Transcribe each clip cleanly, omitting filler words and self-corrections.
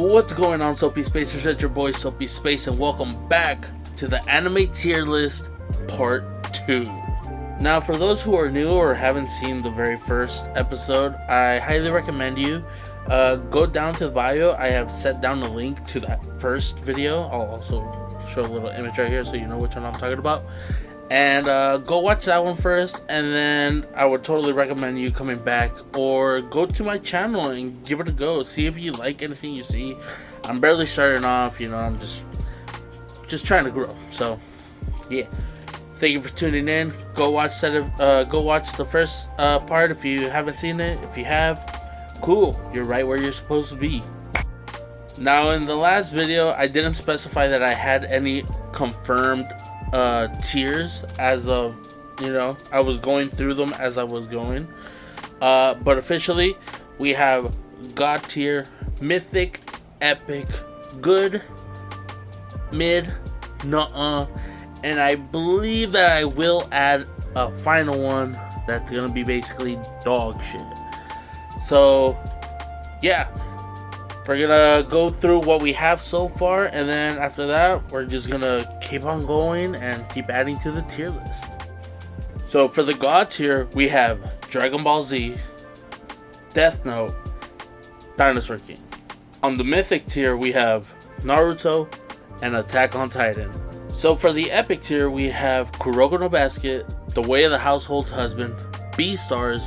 What's going on, Soapy Spacers? It's your boy Soapy Space, and welcome back to the anime tier list part 2. Now, for those who are new or haven't seen the very first episode, I highly recommend you go down to the bio. I have set down a link to that first video. I'll also show a little image right here so you know which one I'm talking about. And go watch that one first, and then I would totally recommend you coming back or go to my channel and give it a go. See if you like anything you see. I'm barely starting off, you know, I'm just trying to grow. So yeah, thank you for tuning in. Go watch that. Go watch the first part if you haven't seen it. If you have, cool, you're right where you're supposed to be. Now, in the last video, I didn't specify that I had any confirmed tiers as of, you know, I was going through them as I was going, but officially we have God tier, mythic, epic, good, mid, nuh-uh, and I believe that I will add a final one that's gonna be basically dog shit. So yeah, we're gonna go through what we have so far, and then after that, we're just gonna keep on going and keep adding to the tier list. So for the God tier, we have Dragon Ball Z, Death Note, Dinosaur King. On the Mythic tier, we have Naruto and Attack on Titan. So for the Epic tier, we have Kuroko no Basket, The Way of the Household Husband, Beastars,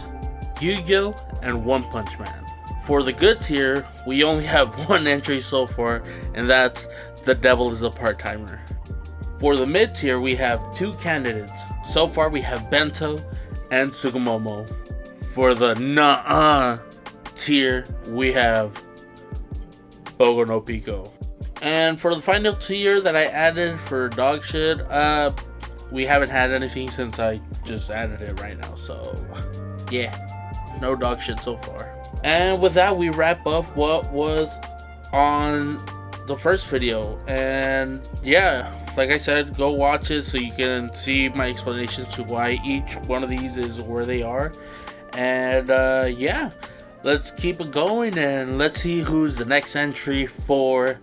Yu-Gi-Oh, and One Punch Man. For the Good tier, we only have one entry so far, and that's The Devil is a Part-Timer. For the Mid tier, we have two candidates. So far we have Bento and Tsukumomo. For the Nuh-uh tier, we have Boku no Pico. And for the final tier that I added for dog shit, we haven't had anything since I just added it right now, so yeah, no dog shit so far. And with that, we wrap up what was on the first video. And yeah, like I said, go watch it so you can see my explanations to why each one of these is where they are. And yeah, let's keep it going and let's see who's the next entry for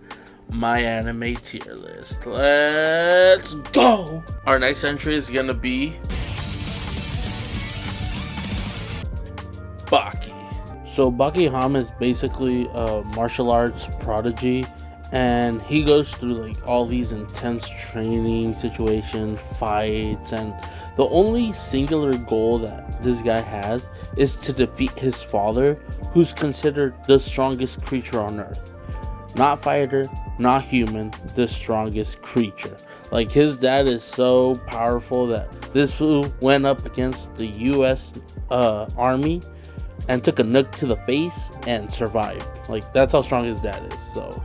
my anime tier list. Let's go! Our next entry is gonna be Baki. So Baki Hama is basically a martial arts prodigy, and he goes through like all these intense training situations, fights, and the only singular goal that this guy has is to defeat his father, who's considered the strongest creature on earth. Not fighter, not human, the strongest creature. Like, his dad is so powerful that this fool went up against the US Army and took a nuke to the face and survived. Like, that's how strong his dad is. So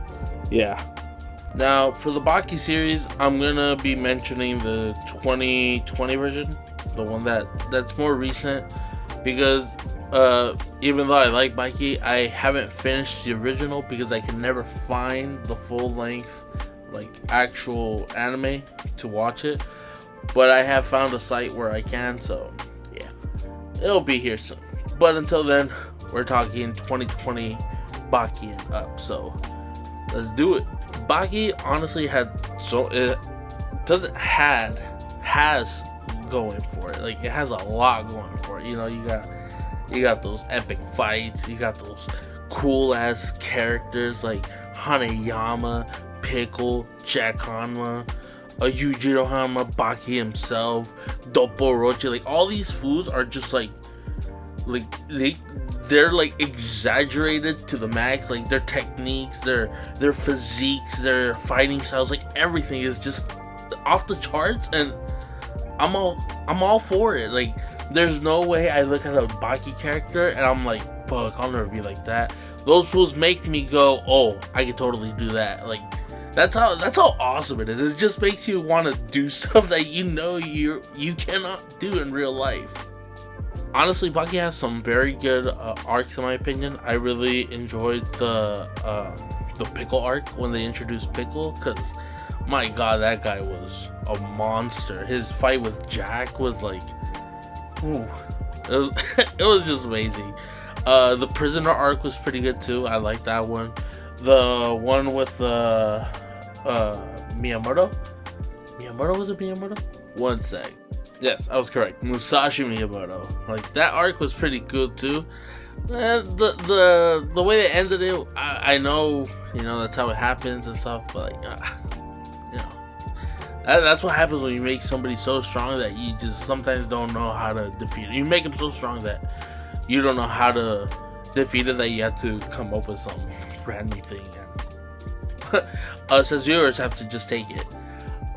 yeah. Now for the Baki series, I'm gonna be mentioning the 2020 version, the one that's more recent, because even though I like Baki, I haven't finished the original because I can never find the full length like actual anime to watch it, but I have found a site where I can, so yeah, it'll be here soon. But until then, we're talking 2020 Baki and up, so let's do it. Baki honestly has going for it. Like, it has a lot going for it. You know, you got those epic fights, you got those cool ass characters like Hanayama, Pickle, Jack Hanma, Yujiro Hanma, Baki himself, Dopporochi. Like, all these fools are just like they're like exaggerated to the max. Like, their techniques, their physiques, their fighting styles, like everything is just off the charts, and I'm all for it. Like, there's no way I look at a Baki character and I'm like, fuck, I'll never be like that. Those fools make me go, oh, I could totally do that. Like, that's how awesome it is. It just makes you want to do stuff that you know you cannot do in real life. Honestly, Baki has some very good arcs in my opinion. I really enjoyed the Pickle arc when they introduced Pickle, because my god, that guy was a monster. His fight with Jack was like, ooh, it was just amazing. The Prisoner arc was pretty good too. I like that one. The one with the Miyamoto? Was it Miyamoto? One sec. Yes, I was correct. Musashi Miyamoto. Like, that arc was pretty good too. The way they ended it, I know, that's how it happens and stuff, but that's what happens when you make somebody so strong that you just sometimes don't know how to defeat it. You make them so strong that you don't know how to defeat it, that you have to come up with some random thing, and us as viewers have to just take it.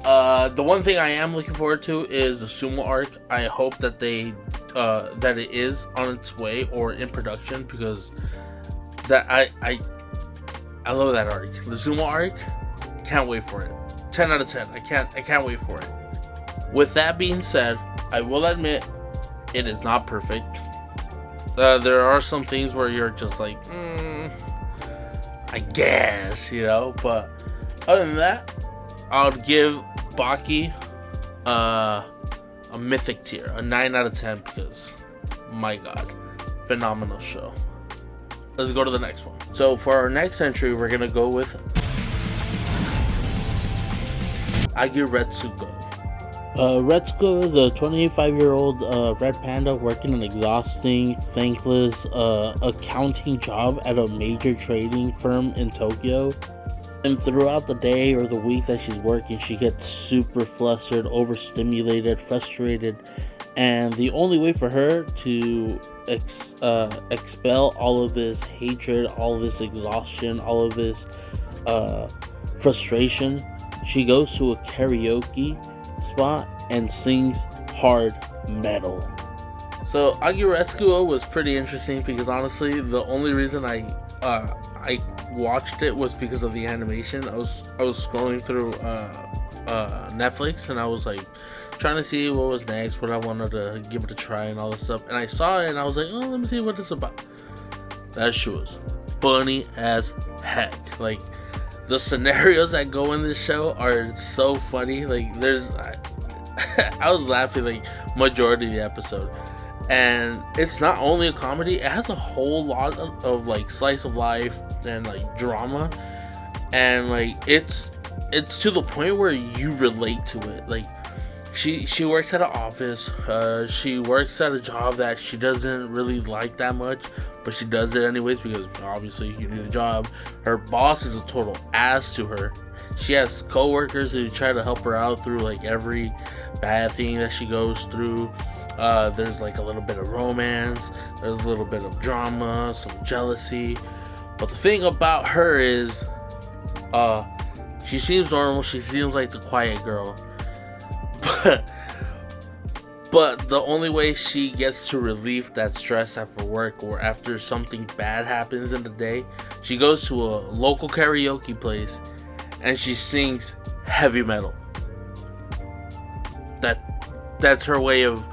The one thing I am looking forward to is the sumo arc. I hope that that it is on its way or in production, because that I love that arc. The sumo arc, can't wait for it. 10 out of 10. I can't wait for it. With that being said, I will admit it is not perfect. There are some things where you're just like, I guess, but other than that, I'll give Baki a mythic tier, a 9 out of 10, because my god, phenomenal show. Let's go to the next one. So for our next entry, we're gonna go with Agiretsuko. Retsuko is a 25-year-old red panda working an exhausting, thankless accounting job at a major trading firm in Tokyo. And throughout the day or the week that she's working, she gets super flustered, overstimulated, frustrated, and the only way for her to expel all of this hatred, all of this exhaustion, all of this frustration, she goes to a karaoke spot and sings hard metal. So Agiretsuko was pretty interesting because honestly, the only reason I watched it was because of the animation. I was scrolling through Netflix, and I was like trying to see what was next, what I wanted to give it a try and all this stuff, and I saw it and I was like, oh, let me see what it's about. That shit was funny as heck. Like, the scenarios that go in this show are so funny. Like, I was laughing like majority of the episode. And it's not only a comedy, it has a whole lot of like slice of life and like drama, and like it's to the point where you relate to it. Like, she works at an office, she works at a job that she doesn't really like that much, but she does it anyways because obviously you need a job. Her boss is a total ass to her. She has co-workers who try to help her out through like every bad thing that she goes through. There's like a little bit of romance, there's a little bit of drama, some jealousy. But the thing about her is, she seems normal, she seems like the quiet girl. But the only way she gets to relieve that stress after work or after something bad happens in the day, she goes to a local karaoke place and she sings heavy metal. That's her way of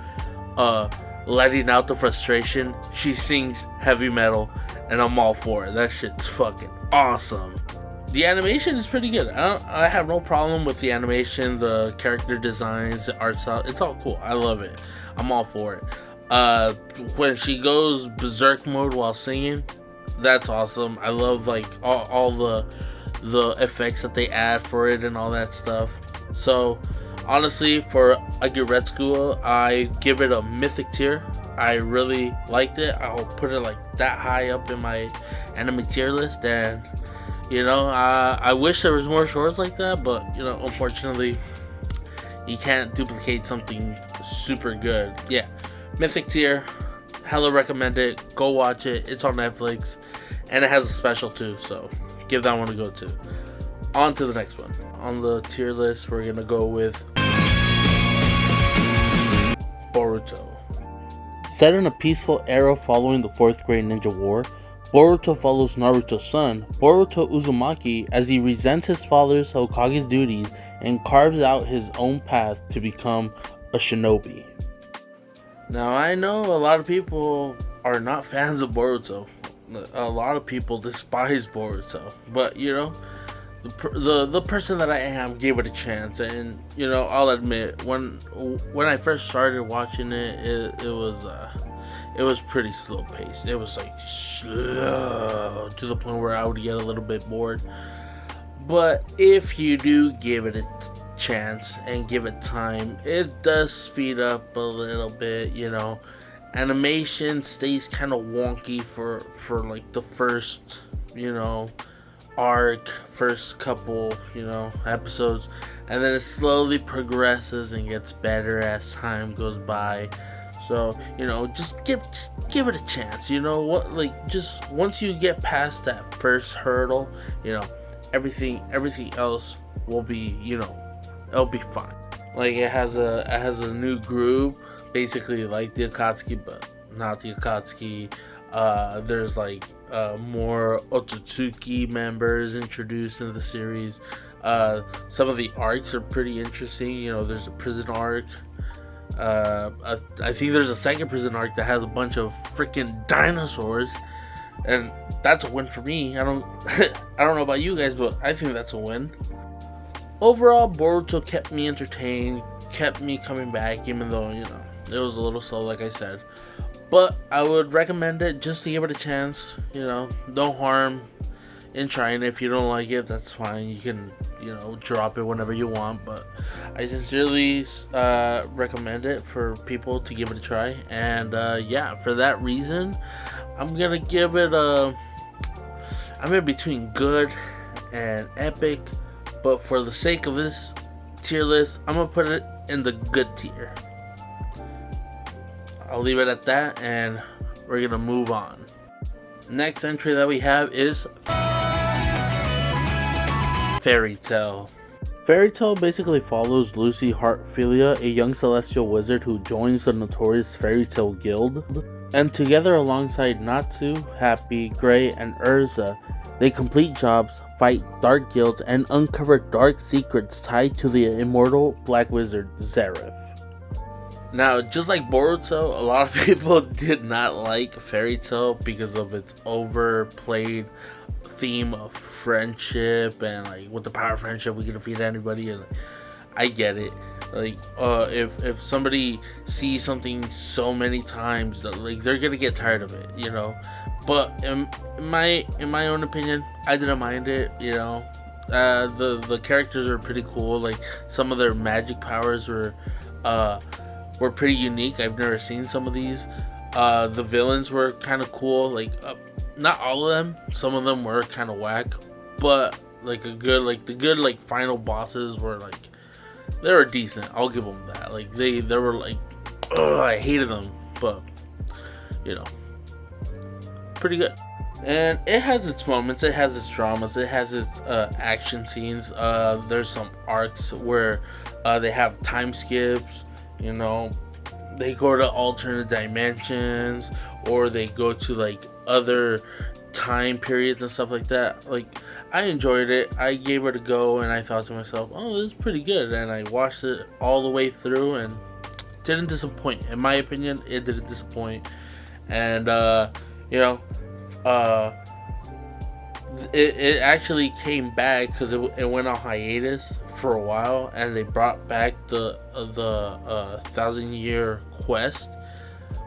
letting out the frustration. She sings heavy metal, and I'm all for it. That shit's fucking awesome. The animation is pretty good. I have no problem with the animation, the character designs, the art style. It's all cool. I love it. I'm all for it. When she goes berserk mode while singing, that's awesome. I love like all the effects that they add for it and all that stuff. So honestly, for Agiretsuko, I give it a mythic tier. I really liked it. I'll put it like that high up in my anime tier list, and I wish there was more shows like that, but unfortunately you can't duplicate something super good. Yeah, mythic tier, hella recommend it. Go watch it. It's on Netflix, and it has a special too, so give that one a go too. On to the next one. On the tier list, we're gonna go with Boruto. Set in a peaceful era following the 4th grade ninja war, Boruto follows Naruto's son, Boruto Uzumaki, as he resents his father's Hokage's duties and carves out his own path to become a shinobi. Now, I know a lot of people are not fans of Boruto. A lot of people despise Boruto, but the person that I am gave it a chance, and I'll admit, when I first started watching it was it was pretty slow paced. It was like slow to the point where I would get a little bit bored. But if you do give it a chance and give it time, it does speed up a little bit, you know. Animation stays kind of wonky for like the first, you know, arc, first couple, you know, episodes, and then it slowly progresses and gets better as time goes by. So, you know, just give it a chance. You know what, like, just once you get past that first hurdle, you know, everything else will be, you know, it'll be fine. Like, it has a new group, basically like the Akatsuki, but not the Akatsuki. There's like more Otsutsuki members introduced into the series. Some of the arcs are pretty interesting. You know, there's a prison arc. I think there's a second prison arc that has a bunch of freaking dinosaurs, and that's a win for me. I don't know about you guys, but I think that's a win. Overall, Boruto kept me entertained, kept me coming back, even though, you know, it was a little slow, like I said. But I would recommend it just to give it a chance. You know, no harm in trying it. If you don't like it, that's fine. You can, you know, drop it whenever you want. But I sincerely recommend it for people to give it a try. And yeah, for that reason, I'm gonna give it I'm in between good and epic. But for the sake of this tier list, I'm gonna put it in the good tier. I'll leave it at that, and we're gonna move on. Next entry that we have is Fairy Tail. Fairy Tail basically follows Lucy Heartfilia, a young celestial wizard who joins the notorious Fairy Tail Guild. And together alongside Natsu, Happy, Gray, and Urza, they complete jobs, fight dark guilds, and uncover dark secrets tied to the immortal black wizard Zeref. Now, just like Boruto, a lot of people did not like Fairy Tail because of its overplayed theme of friendship, and like, with the power of friendship we can defeat anybody. And I get it. Like, if somebody sees something so many times, like, they're gonna get tired of it, you know. But in my own opinion, I didn't mind it, you know. The characters are pretty cool. Like, some of their magic powers were pretty unique. I've never seen some of these. The villains were kind of cool. Like, not all of them. Some of them were kind of whack, but like the good final bosses were like, they were decent. I'll give them that. Like, they were like, oh, I hated them, but you know, pretty good. And it has its moments, it has its dramas, it has its action scenes. There's some arcs where they have time skips, you know, they go to alternate dimensions, or they go to like other time periods and stuff like that. Like, I enjoyed it. I gave it a go, and I thought to myself, oh, this is pretty good. And I watched it all the way through, and didn't disappoint. In my opinion, it didn't disappoint. And you know, it actually came back because it went on hiatus for a while, and they brought back the 1,000-year quest,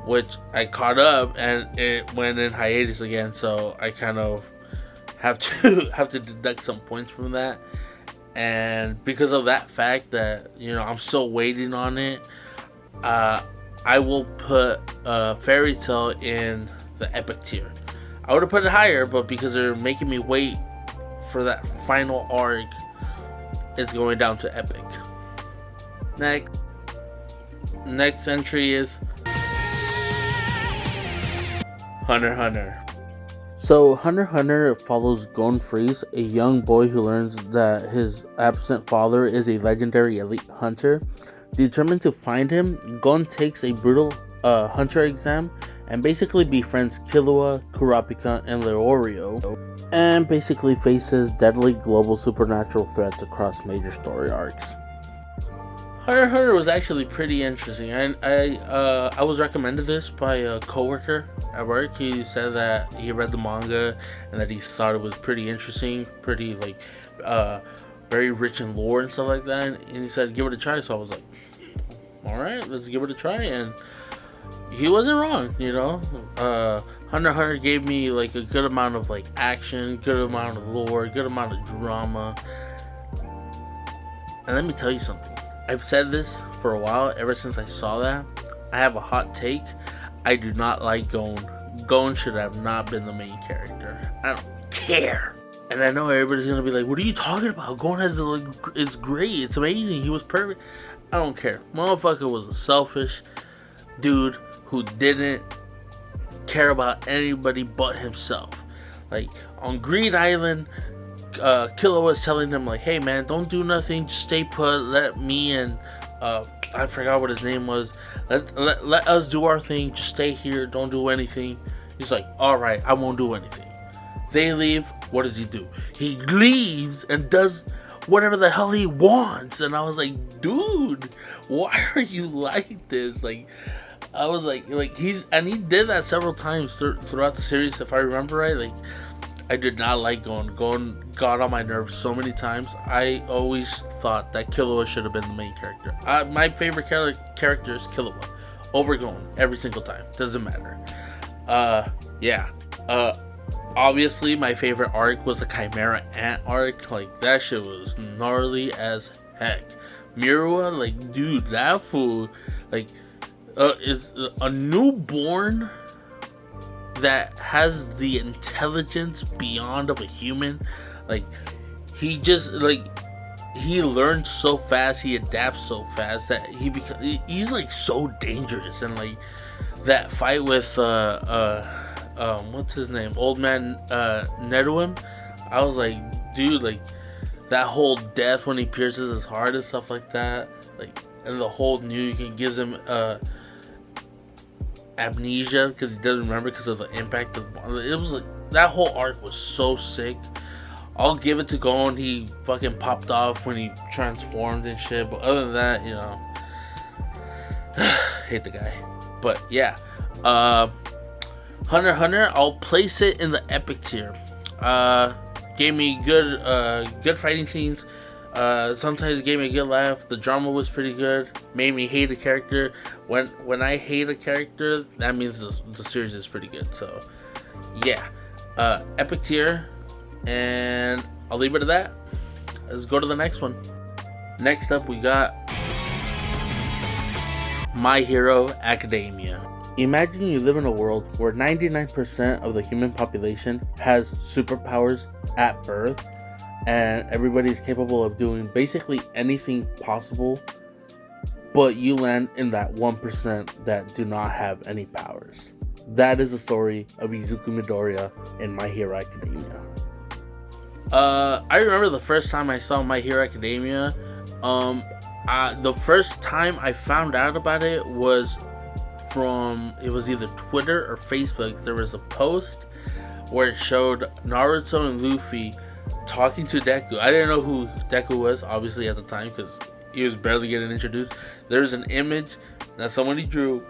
which I caught up, and it went in hiatus again. So I kind of have to deduct some points from that. And because of that fact that, you know, I'm still waiting on it, I will put Fairy Tail in the epic tier. I would have put it higher, but because they're making me wait for that final arc, it's going down to epic. Next entry is Hunter x Hunter. So Hunter x Hunter follows Gon Freeze, a young boy who learns that his absent father is a legendary elite hunter. Determined to find him, Gon takes a brutal hunter exam and basically befriends Killua, Kurapika, and Leorio, and basically faces deadly global supernatural threats across major story arcs. Hunter x Hunter was actually pretty interesting. I was recommended this by a coworker at work. He said that he read the manga and that he thought it was pretty interesting, pretty like very rich in lore and stuff like that. And he said give it a try. So I was like, all right, let's give it a try. And he wasn't wrong, you know. Hunter x Hunter gave me like a good amount of like action, good amount of lore, good amount of drama. And let me tell you something. I've said this for a while, ever since I saw that. I have a hot take. I do not like Gon. Gon should have not been the main character. I don't care. And I know everybody's gonna be like, "What are you talking about? Gon has it's great. It's amazing. He was perfect." I don't care. Motherfucker was a selfish dude who didn't care about anybody but himself. Like on Greed Island, Killua was telling them like, "Hey man, don't do nothing. Just stay put. Let me and I forgot what his name was. Let us do our thing. Just stay here. Don't do anything." He's like, "All right, I won't do anything." They leave. What does he do? He leaves and does whatever the hell he wants. And I was like, dude, why are you like this? Like, I was like he did that several times throughout the series, if I remember right. Like, I did not like Gon. Gon got on my nerves so many times. I always thought that Killua should have been the main character. My favorite character is Killua over Gon every single time. Doesn't matter. Yeah. Obviously, my favorite arc was the Chimera Ant arc. Like, that shit was gnarly as heck. Miura, like, dude, that fool, like, is a newborn that has the intelligence beyond of a human. Like, he just, like, he learns so fast, he adapts so fast that he's like so dangerous. And like that fight with what's his name, old man Neduim, I was like, dude, like that whole death when he pierces his heart and stuff like that, like, and the whole Nuke gives him amnesia because he doesn't remember because of the impact of it. Was like that whole arc was so sick. I'll give it to Gon. He fucking popped off when he transformed and shit. But other than that, you know, hate the guy. But yeah, Hunter x Hunter, I'll place it in the epic tier. Gave me good fighting scenes. Sometimes it gave me a good laugh. The drama was pretty good. Made me hate a character. When I hate a character, that means the series is pretty good. So yeah, epic tier. And I'll leave it at that. Let's go to the next one. Next up, we got My Hero Academia. Imagine you live in a world where 99% of the human population has superpowers at birth, and everybody's capable of doing basically anything possible, but you land in that 1% that do not have any powers. That is the story of Izuku Midoriya in My Hero Academia. I remember the first time I saw My Hero Academia. The first time I found out about it was either Twitter or Facebook. There was a post where it showed Naruto and Luffy talking to Deku. I didn't know who Deku was, obviously, at the time, because he was barely getting introduced. There was an image that somebody drew,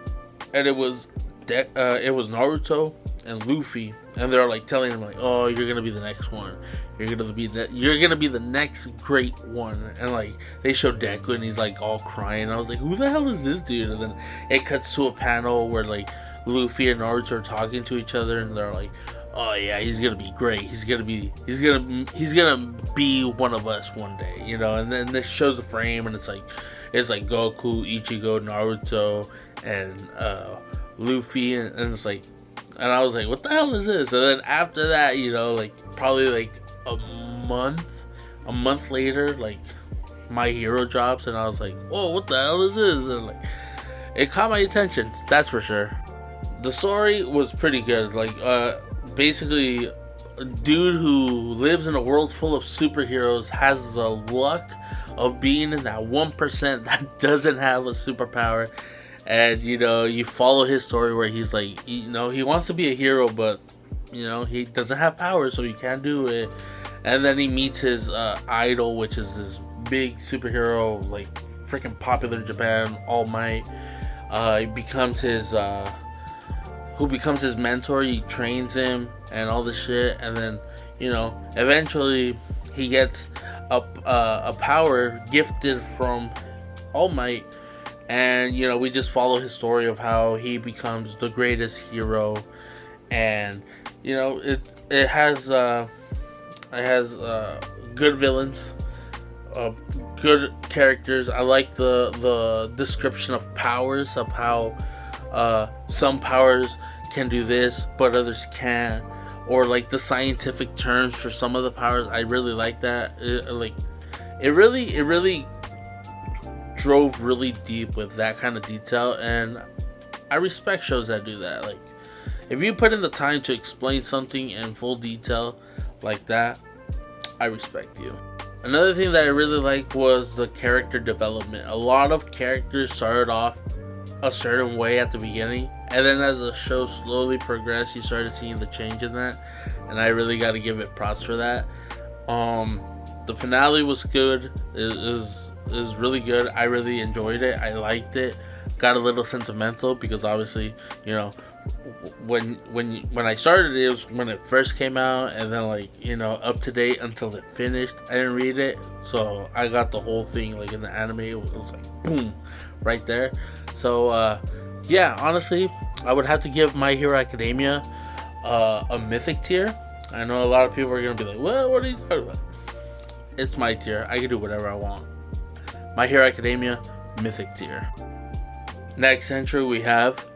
and it was Naruto and Luffy, and they're like telling him like, "Oh, you're gonna be the next one. You're gonna be the next great one." And like they showed Deku, and he's like all crying. I was like, "Who the hell is this dude?" And then it cuts to a panel where like Luffy and Naruto are talking to each other, and they're like, "Oh yeah, he's gonna be great. He's gonna be one of us one day, you know." And then this shows the frame, and it's like Goku, Ichigo, Naruto, and Luffy, and it's like, and I was like, what the hell is this? And then after that, you know, like probably like a month later, like My Hero drops, and I was like, whoa, what the hell is this? And like it caught my attention, that's for sure. The story was pretty good. Like basically a dude who lives in a world full of superheroes has the luck of being in that 1% that doesn't have a superpower. And, you know, you follow his story where he's like, you know, he wants to be a hero, but, you know, he doesn't have powers, so he can't do it. And then he meets his idol, which is this big superhero, like, freaking popular in Japan, All Might. He becomes his, who becomes his mentor. He trains him and all this shit. And then, you know, eventually he gets a power gifted from All Might. and you know, we just follow his story of how he becomes the greatest hero. And you know, it has good villains, good characters. I like the description of powers, of how some powers can do this but others can't, or like the scientific terms for some of the powers. I really like that. It really drove really deep with that kind of detail, and I respect shows that do that. Like, if you put in the time to explain something in full detail like that, I respect you. Another thing that I really liked was the character development. A lot of characters started off a certain way at the beginning, and then as the show slowly progressed, you started seeing the change in that, and I really got to give it props for that. The finale was good. It was really good. I really enjoyed it. I liked it. Got a little sentimental because obviously, you know, when I started it was when it first came out, and then, like, you know, up to date until it finished. I didn't read it, so I got the whole thing like in the anime. It was like boom, right there. So yeah, honestly, I would have to give My Hero Academia a mythic tier. I know a lot of people are gonna be like, what are you talking about? It's my tier. I can do whatever I want. My Hero Academia, mythic tier. Next entry we have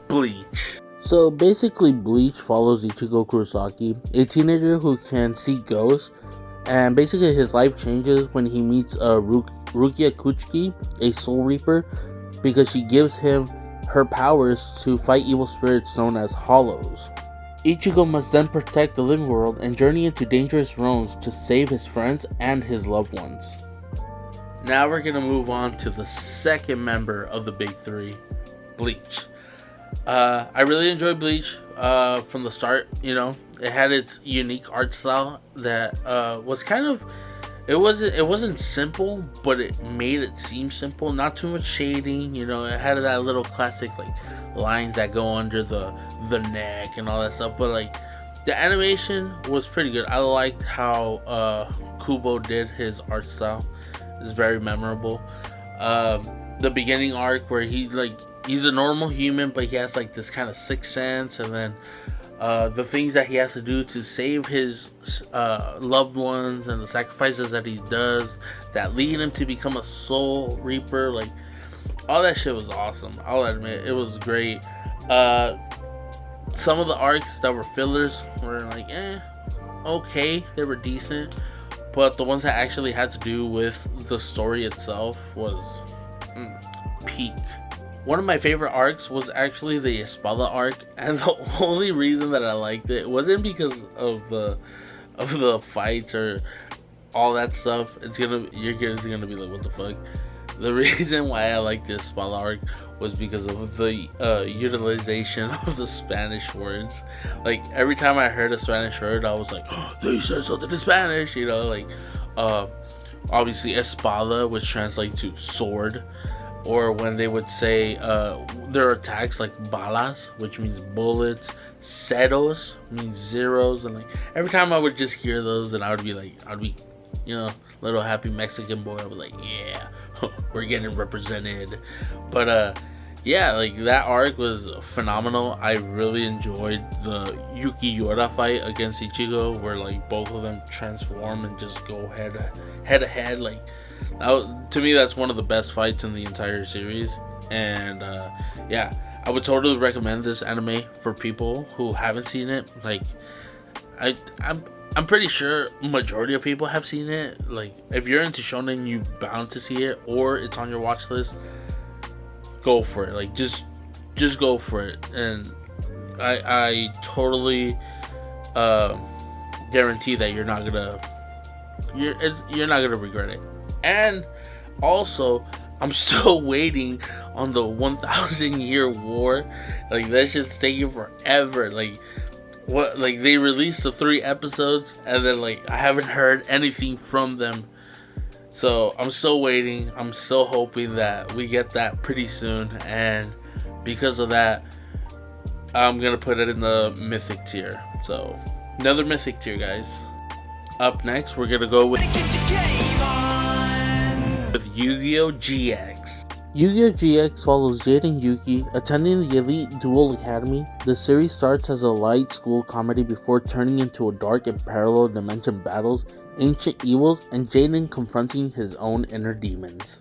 Bleach. So basically, Bleach follows Ichigo Kurosaki, a teenager who can see ghosts, and basically his life changes when he meets Rukia Kuchiki, a Soul Reaper, because she gives him her powers to fight evil spirits known as Hollows. Ichigo must then protect the living world and journey into dangerous realms to save his friends and his loved ones. Now we're going to move on to the second member of the big three, Bleach. I really enjoyed Bleach from the start. You know, it had its unique art style that was kind of, it wasn't simple, but it made it seem simple. Not too much shading. You know, it had that little classic like lines that go under the neck and all that stuff. But like, the animation was pretty good. I liked how Kubo did his art style. It's very memorable. The beginning arc where he's a normal human, but he has like this kind of sixth sense, and then the things that he has to do to save his loved ones, and the sacrifices that he does that lead him to become a Soul Reaper, like all that shit was awesome. I'll admit, it was great. Some of the arcs that were fillers were like, okay, they were decent, but the ones that actually had to do with the story itself was peak. One of my favorite arcs was actually the Espada arc, and the only reason that I liked it wasn't because of the fights or all that stuff. You're gonna be like, what the fuck? The reason why I like this Espada arc was because of the utilization of the Spanish words. Like, every time I heard a Spanish word, I was like, oh, they said something in Spanish, you know, like obviously Espada, which translates to sword. Or when they would say their attacks, like balas, which means bullets, ceros means zeros, and like every time I would just hear those, and I'd be you know, little happy Mexican boy. I was like, yeah, we're getting represented. But yeah, like that arc was phenomenal. I really enjoyed the Yuki Yora fight against Ichigo, where like both of them transform and just go head to head. Like, to me, that's one of the best fights in the entire series. And yeah, I would totally recommend this anime for people who haven't seen it. Like, I'm pretty sure majority of people have seen it. Like, if you're into shonen, you're bound to see it, or it's on your watch list. Go for it. Like, just go for it. And I totally guarantee that you're not gonna regret it. And also, I'm still waiting on the 1,000 Year War. Like, that's just taking forever. Like, what? Like, they released the 3 episodes, and then like I haven't heard anything from them. So I'm still waiting. I'm still hoping that we get that pretty soon. And because of that, I'm gonna put it in the mythic tier. So another mythic tier, guys. Up next, we're gonna go with Yu-Gi-Oh! GX. Yu-Gi-Oh! GX follows Jade and Yuki attending the Elite Duel Academy. The series starts as a light school comedy before turning into a dark and parallel dimension battles ancient evils and Jaden confronting his own inner demons.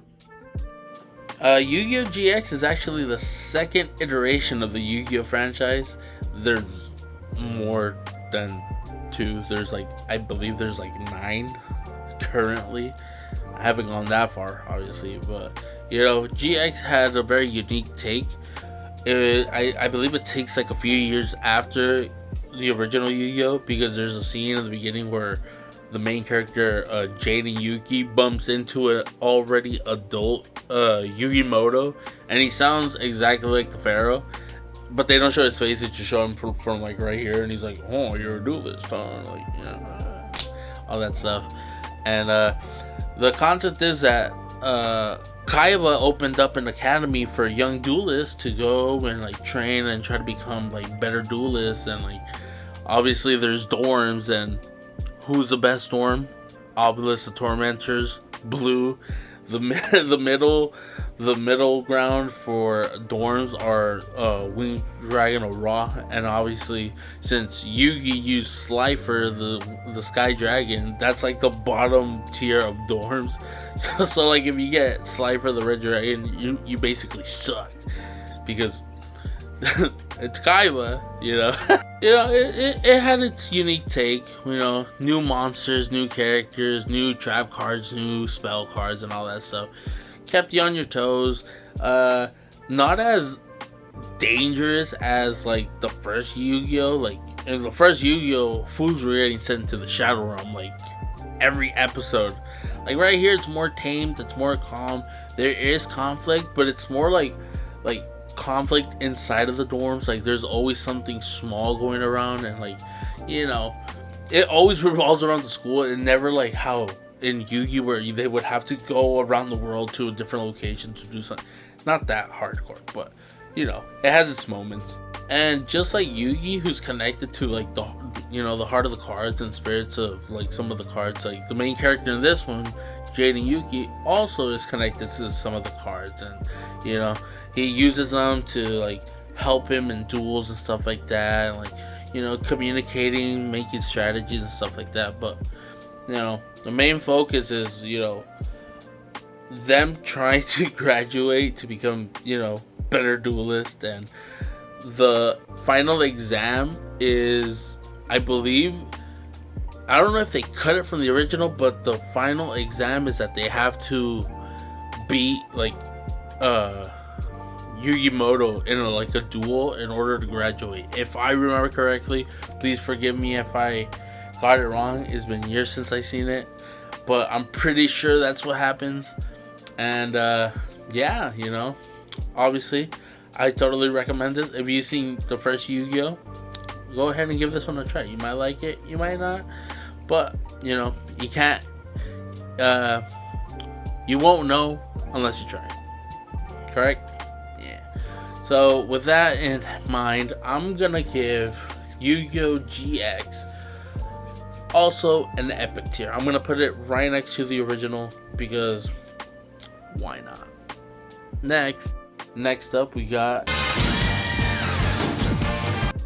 Yu-Gi-Oh! GX is actually the second iteration of the Yu-Gi-Oh! franchise. There's more than 2. I believe there's 9 currently. I haven't gone that far, obviously, but GX had a very unique take. I believe it takes a few years after the original Yu-Gi-Oh! Because there's a scene in the beginning where the main character, Jaden Yuki, bumps into an already adult Yugimoto, and he sounds exactly like the Pharaoh, but they don't show his face. They just show him from right here, and he's like, "Oh, you're a duelist, huh?" All that stuff. And the concept is that Kaiba opened up an academy for young duelists to go and train and try to become better duelists, and obviously there's dorms, and who's the best dorm? Obelisk, the Tormentors, Blue. The middle ground for dorms are Winged Dragon or Raw, and obviously since Yugi used Slifer, the Sky Dragon, that's the bottom tier of dorms. So if you get Slifer, the Red Dragon, you basically suck because it's Kaiba, it had its unique take, new monsters, new characters, new trap cards, new spell cards, and all that stuff. Kept you on your toes. Not as dangerous as the first Yu-Gi-Oh! In the first Yu-Gi-Oh! Fools were getting sent to the Shadow Realm every episode. Right here, it's more tamed, it's more calm. There is conflict, but it's more like conflict inside of the dorms. There's always something small going around, and it always revolves around the school, and never how in Yu-Gi where they would have to go around the world to a different location to do something. Not that hardcore, but it has its moments. And just like Yugi, who's connected to the heart of the cards and spirits of some of the cards, the main character in this one, Jaden Yuki, also is connected to some of the cards, and he uses them to help him in duels and stuff like that, communicating, making strategies and stuff like that. But the main focus is them trying to graduate to become better duelist, and the final exam is, I believe, I don't know if they cut it from the original, but the final exam is that they have to beat Yugimoto in a duel in order to graduate. If I remember correctly, please forgive me if I got it wrong. It's been years since I seen it, but I'm pretty sure that's what happens. And obviously I totally recommend this. If you've seen the first Yu-Gi-Oh, go ahead and give this one a try. You might like it, you might not, but you can't you won't know unless you try it. Correct? So with that in mind, I'm gonna give Yu-Gi-Oh! GX also an epic tier. I'm gonna put it right next to the original because why not? Next up we got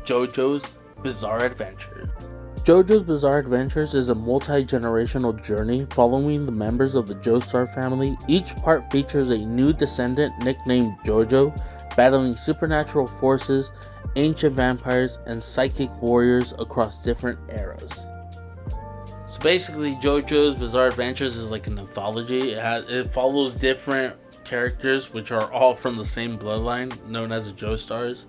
JoJo's Bizarre Adventures. JoJo's Bizarre Adventures is a multi-generational journey following the members of the Joestar family. Each part features a new descendant nicknamed JoJo, battling supernatural forces, ancient vampires, and psychic warriors across different eras. So basically, JoJo's Bizarre Adventures is an anthology. It follows different characters, which are all from the same bloodline, known as the Joestars.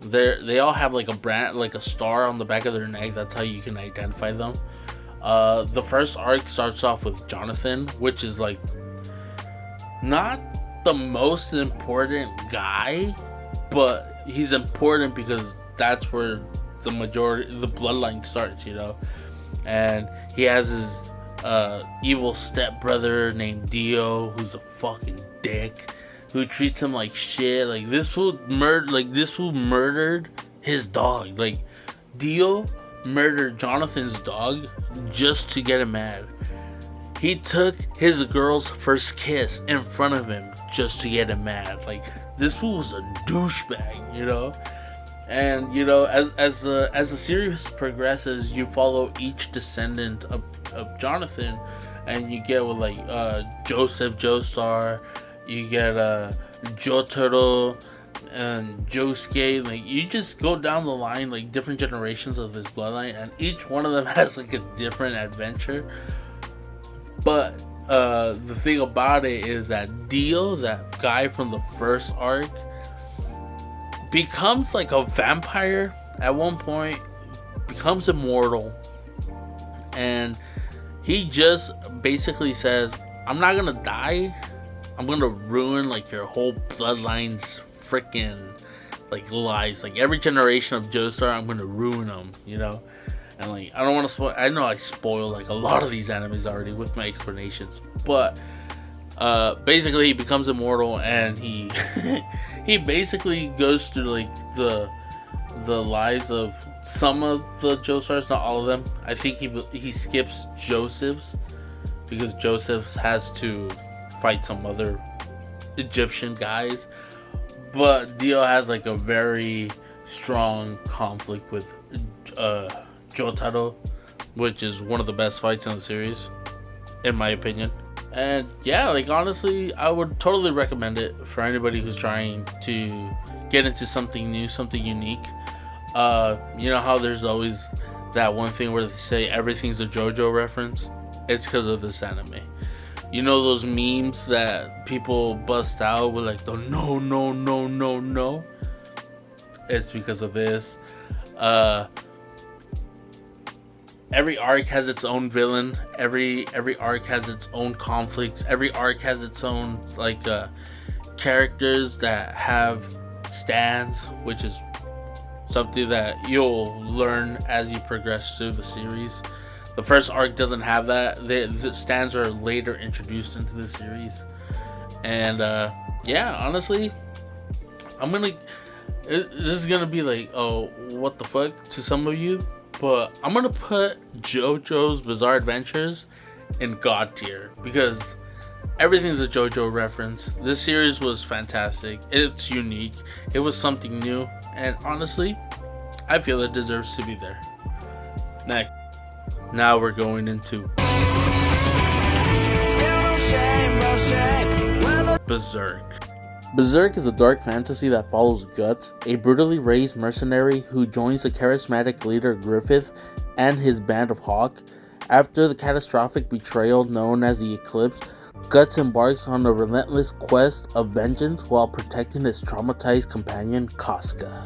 They all have a brand, a star on the back of their neck. That's how you can identify them. The first arc starts off with Jonathan, which is not the most important guy, but he's important because that's where the majority, the bloodline starts, and he has his evil stepbrother named Dio, who's a fucking dick, who treats him like shit. This fool murdered his dog. Dio murdered Jonathan's dog just to get him mad. He took his girl's first kiss in front of him just to get him mad. Like, this fool was a douchebag, you know. And you know, as the series progresses, you follow each descendant of Jonathan, and you get with like Joseph Joestar, you get Jotaro and Josuke. Like, you just go down the line, like different generations of this bloodline, and each one of them has like a different adventure. But the thing about it is that Dio, that guy from the first arc, becomes like a vampire at one point, becomes immortal, and he just basically says, I'm not gonna die, I'm gonna ruin like your whole bloodline's freaking like lives, like every generation of Joestar, I'm gonna ruin them, you know. And like, I don't want to spoil, I know I spoil like a lot of these animes already with my explanations, but basically he becomes immortal, and he he basically goes through like the lives of some of the Joestars, not all of them. I think he skips Joseph's because Joseph has to fight some other Egyptian guys, but Dio has like a very strong conflict with Jotaro, which is one of the best fights in the series, in my opinion. And yeah, like honestly, I would totally recommend it for anybody who's trying to get into something new, something unique. You know how there's always that one thing where they say everything's a JoJo reference? It's because of this anime. You know those memes that people bust out with like the no, no, no, no, no? It's because of this. Every arc has its own villain. Every arc has its own conflicts. Every arc has its own like characters that have stands, which is something that you'll learn as you progress through the series. The first arc doesn't have that. The stands are later introduced into the series. And yeah, honestly, this is gonna be like, oh, what the fuck to some of you, but I'm gonna put JoJo's Bizarre Adventures in God tier because everything's a JoJo reference. This series was fantastic. It's unique. It was something new, and honestly, I feel it deserves to be there. Next, now we're going into Berserk. Berserk is a dark fantasy that follows Guts, a brutally raised mercenary who joins the charismatic leader Griffith and his band of Hawk. After the catastrophic betrayal known as the Eclipse, Guts embarks on a relentless quest of vengeance while protecting his traumatized companion Casca.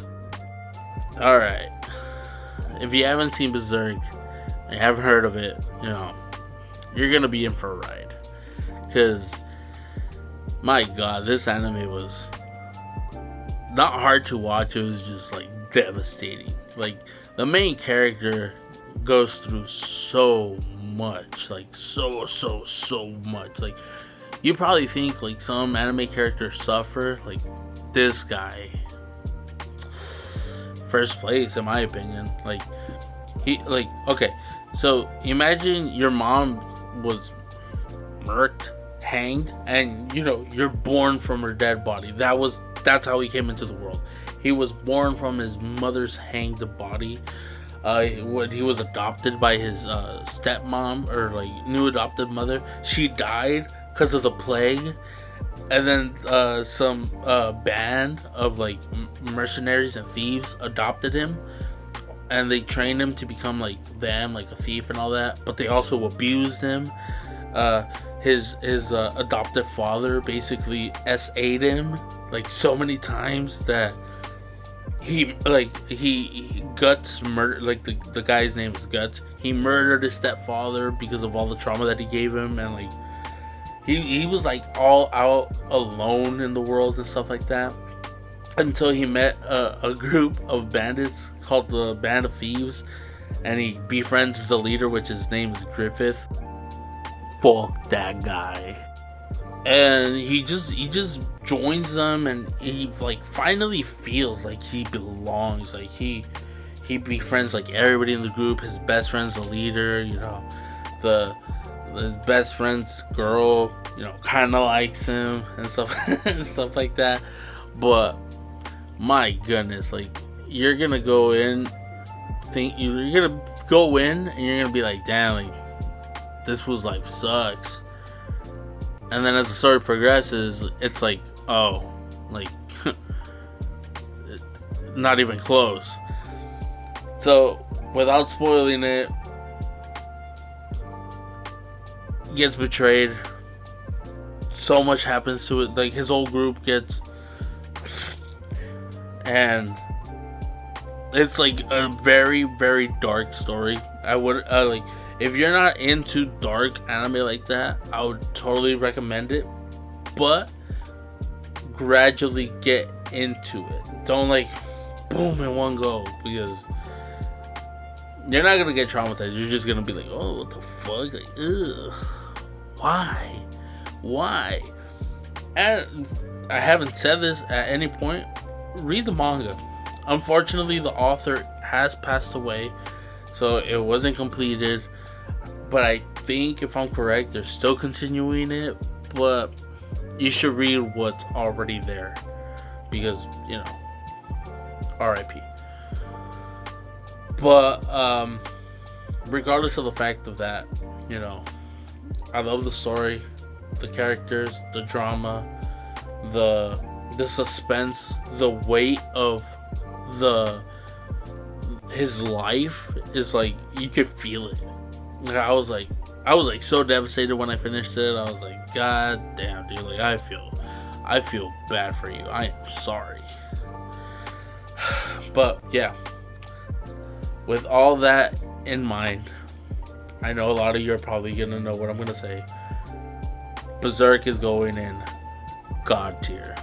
Alright, if you haven't seen Berserk and you haven't heard of it, you know, you're gonna be in for a ride. Because my god, this anime was not hard to watch, it was just like devastating. Like, the main character goes through so much, like so much. Like, you probably think like some anime characters suffer, like this guy, first place in my opinion. Like, he, like, okay, so imagine your mom was murked, hanged, and you know, you're born from her dead body. That's how he came into the world. He was born from his mother's hanged body. When he was adopted by his stepmom, or like new adopted mother, she died because of the plague, and then some band of like mercenaries and thieves adopted him, and they trained him to become like them, like a thief and all that. But they also abused him. His adoptive father basically SA'd him like so many times that he Guts murdered, like the guy's name is Guts. He murdered his stepfather because of all the trauma that he gave him, and like he was like all out alone in the world and stuff like that, until he met a group of bandits called the Band of Thieves, and he befriends the leader, which his name is Griffith. Fuck that guy. And he just joins them, and he like finally feels like he belongs. Like he befriends like everybody in the group. His best friend's the leader, you know, the his best friend's girl, kind of likes him and stuff, and stuff like that. But my goodness, like, you're gonna go in, you're gonna go in, and you're gonna be like, damn, like, this was life sucks. And then as the story progresses, it's like, oh, like, not even close. So, without spoiling it, gets betrayed. So much happens to it. Like, his whole group gets, and it's like a very, very dark story. I would like, if you're not into dark anime like that, I would totally recommend it. But gradually get into it. Don't like boom in one go, because you're not gonna get traumatized. You're just gonna be like, oh, what the fuck? Like, ugh. Why? And I haven't said this at any point. Read the manga. Unfortunately, the author has passed away, so it wasn't completed. But I think, if I'm correct, they're still continuing it. But you should read what's already there, because, RIP. But regardless of the fact of that, I love the story, the characters, the drama, the suspense, the weight of his life is like, you could feel it. Like, I was like so devastated when I finished it. I was like, God damn, dude, like, I feel bad for you. I am sorry. But yeah, with all that in mind, I know a lot of you are probably gonna know what I'm gonna say. Berserk is going in God tier,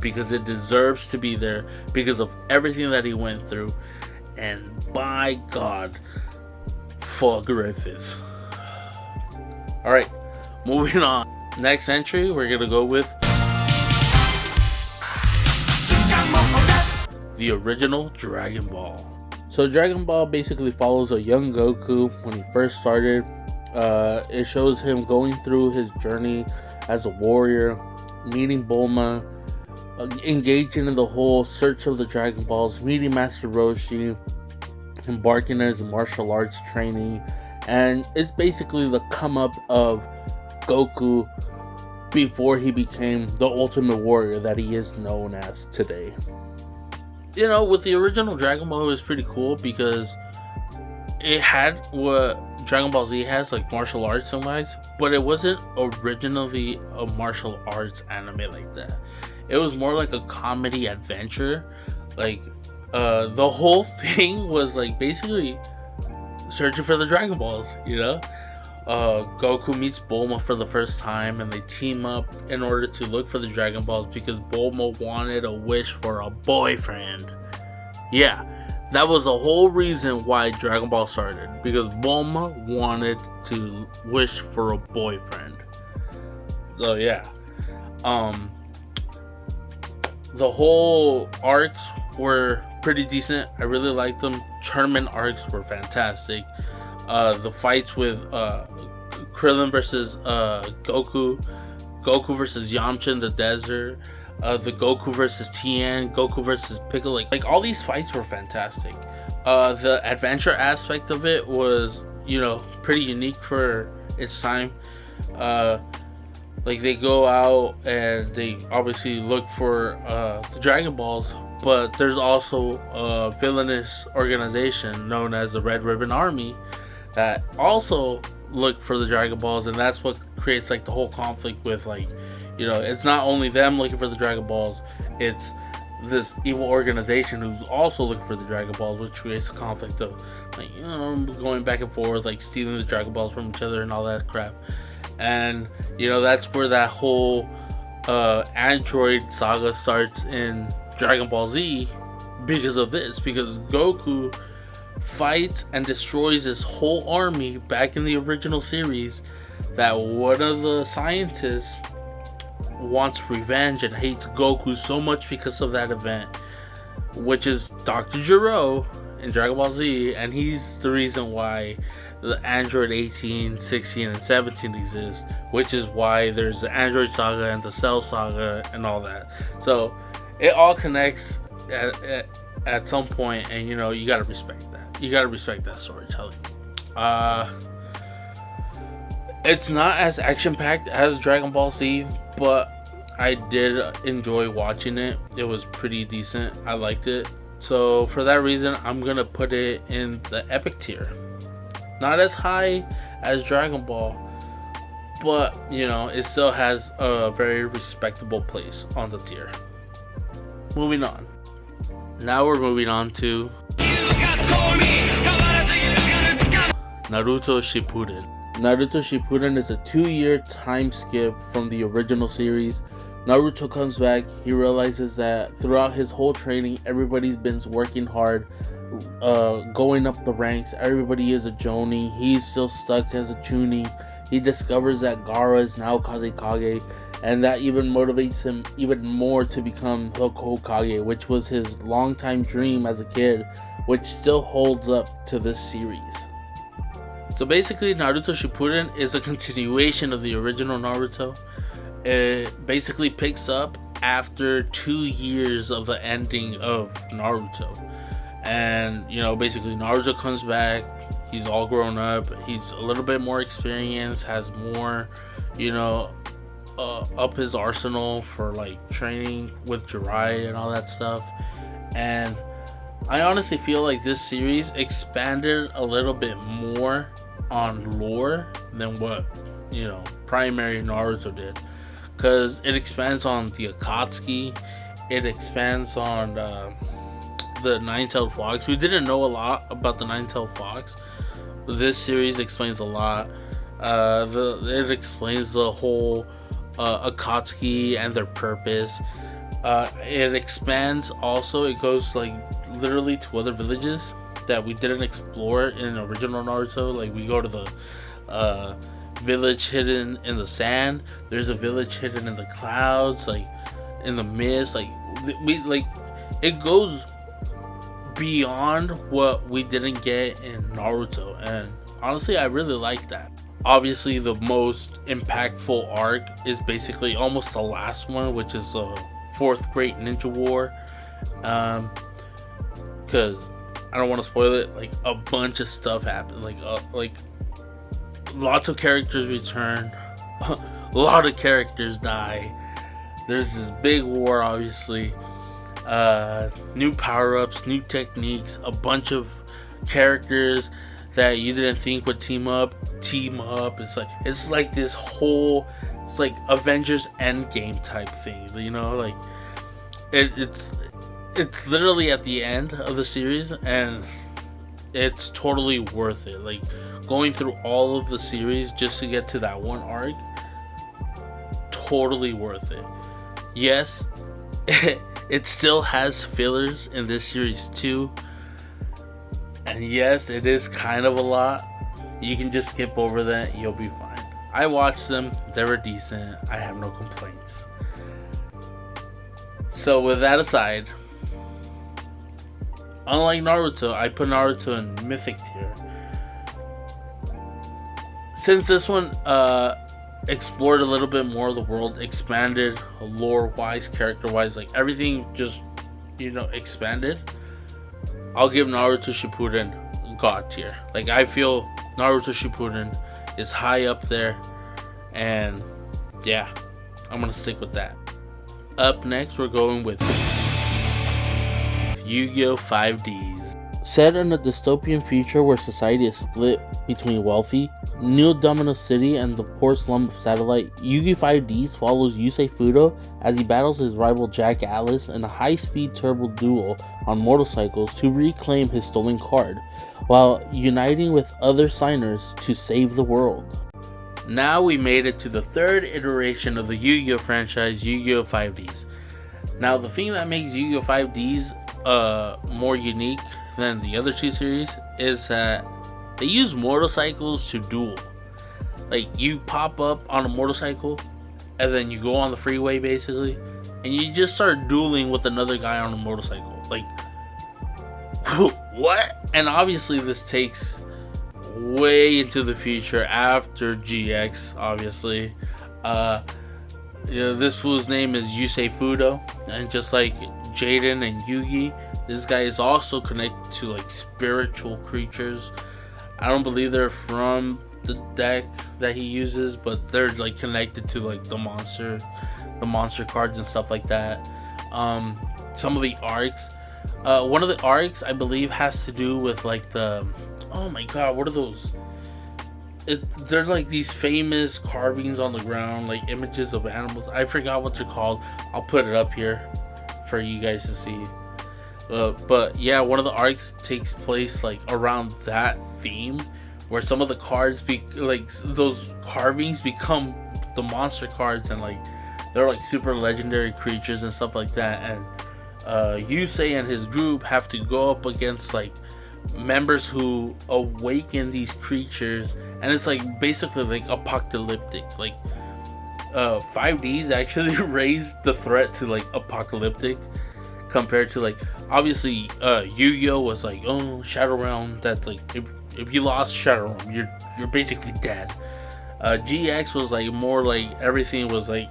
because it deserves to be there because of everything that he went through. And by God, fuck Griffith. Alright, moving on. Next entry, we're gonna go with the original Dragon Ball. So Dragon Ball basically follows a young Goku when he first started. It shows him going through his journey as a warrior, meeting Bulma, engaging in the whole search of the Dragon Balls, meeting Master Roshi, embarking on his martial arts training, and it's basically the come up of Goku before he became the ultimate warrior that he is known as today. With the original Dragon Ball, it was pretty cool because it had what Dragon Ball Z has, like martial arts and wise, but it wasn't originally a martial arts anime like that. It was more like a comedy adventure. Like, the whole thing was like basically searching for the Dragon Balls, Goku meets Bulma for the first time, and they team up in order to look for the Dragon Balls because Bulma wanted a wish for a boyfriend. Yeah, that was the whole reason why Dragon Ball started, because Bulma wanted to wish for a boyfriend. So yeah, the whole arcs were pretty decent. I really liked them. Tournament arcs were fantastic. The fights with Krillin versus Goku versus Yamcha in the desert, the Goku versus Tien, Goku versus Piccolo, like all these fights were fantastic. The adventure aspect of it was, pretty unique for its time. Like, they go out and they obviously look for the Dragon Balls, but there's also a villainous organization known as the Red Ribbon Army that also look for the Dragon Balls, and that's what creates like the whole conflict with, like, it's not only them looking for the Dragon Balls, it's this evil organization who's also looking for the Dragon Balls, which creates a conflict of, like, going back and forth, like stealing the Dragon Balls from each other and all that crap. And that's where that whole android saga starts in Dragon Ball Z, because of this, because Goku fights and destroys his whole army back in the original series, that one of the scientists wants revenge and hates Goku so much because of that event, which is Dr. Gero in Dragon Ball Z, and he's the reason why the Android 18, 16, and 17 exist, which is why there's the Android Saga and the Cell Saga and all that. So it all connects at some point, and you gotta respect that. You gotta respect that storytelling. It's not as action-packed as Dragon Ball Z, but I did enjoy watching it. It was pretty decent. I liked it. So for that reason, I'm gonna put it in the epic tier. Not as high as Dragon Ball, but it still has a very respectable place on the tier. Moving on. Now we're moving on to Naruto Shippuden. Naruto Shippuden is a 2-year time skip from the original series. Naruto comes back. He realizes that throughout his whole training, everybody's been working hard, going up the ranks. Everybody is a Jonin. He's still stuck as a Chunin. He discovers that Gaara is now Kazekage, and that even motivates him even more to become the Hokage, which was his longtime dream as a kid, which still holds up to this series. So basically, Naruto Shippuden is a continuation of the original Naruto. It basically picks up after 2 years of the ending of Naruto. And, basically Naruto comes back. He's all grown up. He's a little bit more experienced, has more, up his arsenal for like training with Jiraiya and all that stuff. And I honestly feel like this series expanded a little bit more on lore than what, primary Naruto did. Because it expands on the Akatsuki, it expands on the Nine-Tailed Fox. We didn't know a lot about the Nine-Tailed Fox, but this series explains a lot. It explains the whole Akatsuki and their purpose. It expands also. It goes like literally to other villages that we didn't explore in original Naruto. Like we go to the village hidden in the sand. There's a village hidden in the clouds, like in the mist. It goes beyond what we didn't get in Naruto, and honestly I really like that. Obviously the most impactful arc is basically almost the last one, which is the Fourth Great Ninja War, because I don't want to spoil it. Like a bunch of stuff happened, like lots of characters return, a lot of characters die. There's this big war, obviously. New power-ups, new techniques, a bunch of characters that you didn't think would team up. It's like this whole, it's like Avengers Endgame type thing, like it's literally at the end of the series, and it's totally worth it. Like going through all of the series just to get to that one arc, totally worth it. Yes, it still has fillers in this series too, and yes, it is kind of a lot. You can just skip over that, you'll be fine. I watched them, they were decent, I have no complaints. So with that aside, unlike Naruto, I put Naruto in Mythic tier. Since this one explored a little bit more of the world, expanded lore-wise, character-wise, like everything just, expanded, I'll give Naruto Shippuden God tier. Like I feel Naruto Shippuden is high up there, and yeah, I'm gonna stick with that. Up next, we're going with Yu-Gi-Oh! 5Ds. Set in a dystopian future where society is split between wealthy, New Domino City and the poor slum of Satellite, Yu-Gi-Oh! 5Ds follows Yusei Fudo as he battles his rival Jack Atlas in a high-speed turbo duel on motorcycles to reclaim his stolen card, while uniting with other signers to save the world. Now we made it to the third iteration of the Yu-Gi-Oh! Franchise, Yu-Gi-Oh! 5Ds. Now the thing that makes Yu-Gi-Oh! 5Ds more unique than the other two series is that they use motorcycles to duel. Like you pop up on a motorcycle and then you go on the freeway basically, and you just start dueling with another guy on a motorcycle. Like what? And obviously this takes way into the future after GX, obviously. This fool's name is Yusei Fudo, and just like Jaden and Yugi, this guy is also connected to like spiritual creatures. I don't believe they're from the deck that he uses, but they're like connected to like the monster cards and stuff like that. Some of the arcs, one of the arcs I believe has to do with like the, oh my god, what are those? They're like these famous carvings on the ground, like images of animals. I forgot what they're called. I'll put it up here for you guys to see. But yeah, one of the arcs takes place like around that theme, where some of the cards those carvings become the monster cards, and like they're like super legendary creatures and stuff like that. And Yusei and his group have to go up against like members who awaken these creatures, and it's like basically like apocalyptic. Like 5Ds actually raised the threat to like apocalyptic compared to like, obviously Yu-Gi-Oh was like, oh, Shadow Realm, that like if you lost Shadow Realm, you're basically dead. GX was like more like everything was like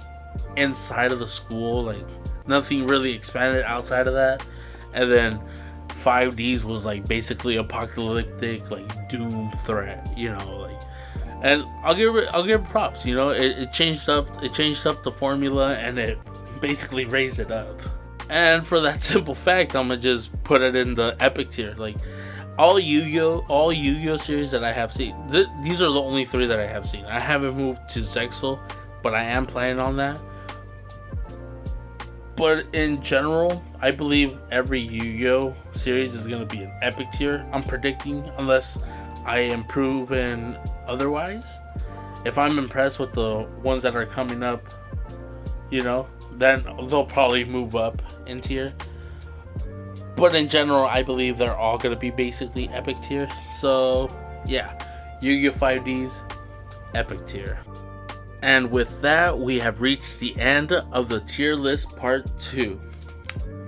inside of the school, like nothing really expanded outside of that. And then 5Ds was like basically apocalyptic, like doom threat, like. And I'll give it props, it changed up the formula, and it basically raised it up. And for that simple fact, I'm gonna just put it in the epic tier. Like all Yu-Gi-Oh series that I have seen, these are the only 3 that I have seen. I haven't moved to Zexal, but I am planning on that. But in general, I believe every Yu-Gi-Oh series is going to be an epic tier. I'm predicting, unless I am proven otherwise. If I'm impressed with the ones that are coming up, then they'll probably move up in tier. But in general, I believe they're all going to be basically epic tier. So yeah, Yu-Gi-Oh 5Ds, epic tier. And with that, we have reached the end of the tier list part 2.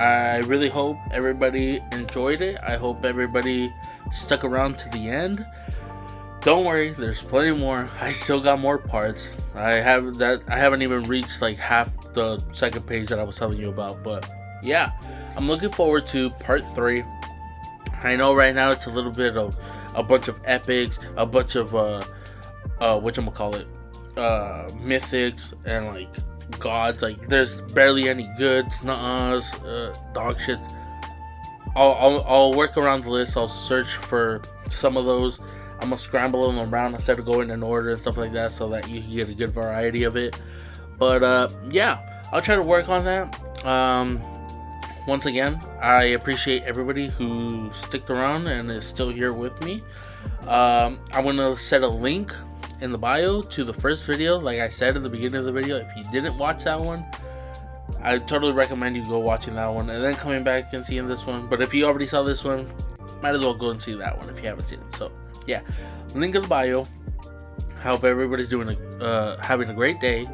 I really hope everybody enjoyed it. I hope everybody stuck around to the end. Don't worry, there's plenty more. I still got more parts. I haven't even reached like half the second page that I was telling you about. But yeah, I'm looking forward to part 3. I know right now it's a little bit of a bunch of epics, a bunch of whatchamacallit, mythics, and like gods. Like there's barely any goods, nuh-uhs, dog shit. I'll work around the list. I'll search for some of those. I'm gonna scramble them around instead of going in order and stuff like that, so that you can get a good variety of it. But yeah, I'll try to work on that. Once again, I appreciate everybody who sticked around and is still here with me. I'm gonna set a link in the bio to the first video, like I said at the beginning of the video. If you didn't watch that one, I totally recommend you go watching that one and then coming back and seeing this one. But if you already saw this one, might as well go and see that one if you haven't seen it. So yeah, link in the bio. I hope everybody's having a great day.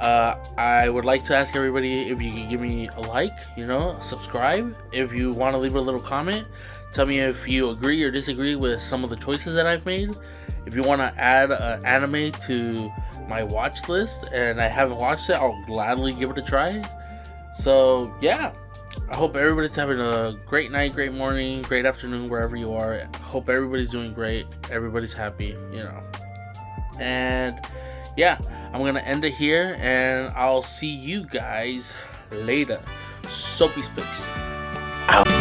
I would like to ask everybody if you can give me a like, subscribe. If you want to leave a little comment, tell me if you agree or disagree with some of the choices that I've made. If you want to add an anime to my watch list and I haven't watched it, I'll gladly give it a try. So yeah, I hope everybody's having a great night, great morning, great afternoon, wherever you are. I hope everybody's doing great, everybody's happy, And yeah, I'm gonna end it here, and I'll see you guys later. Soapy Space out.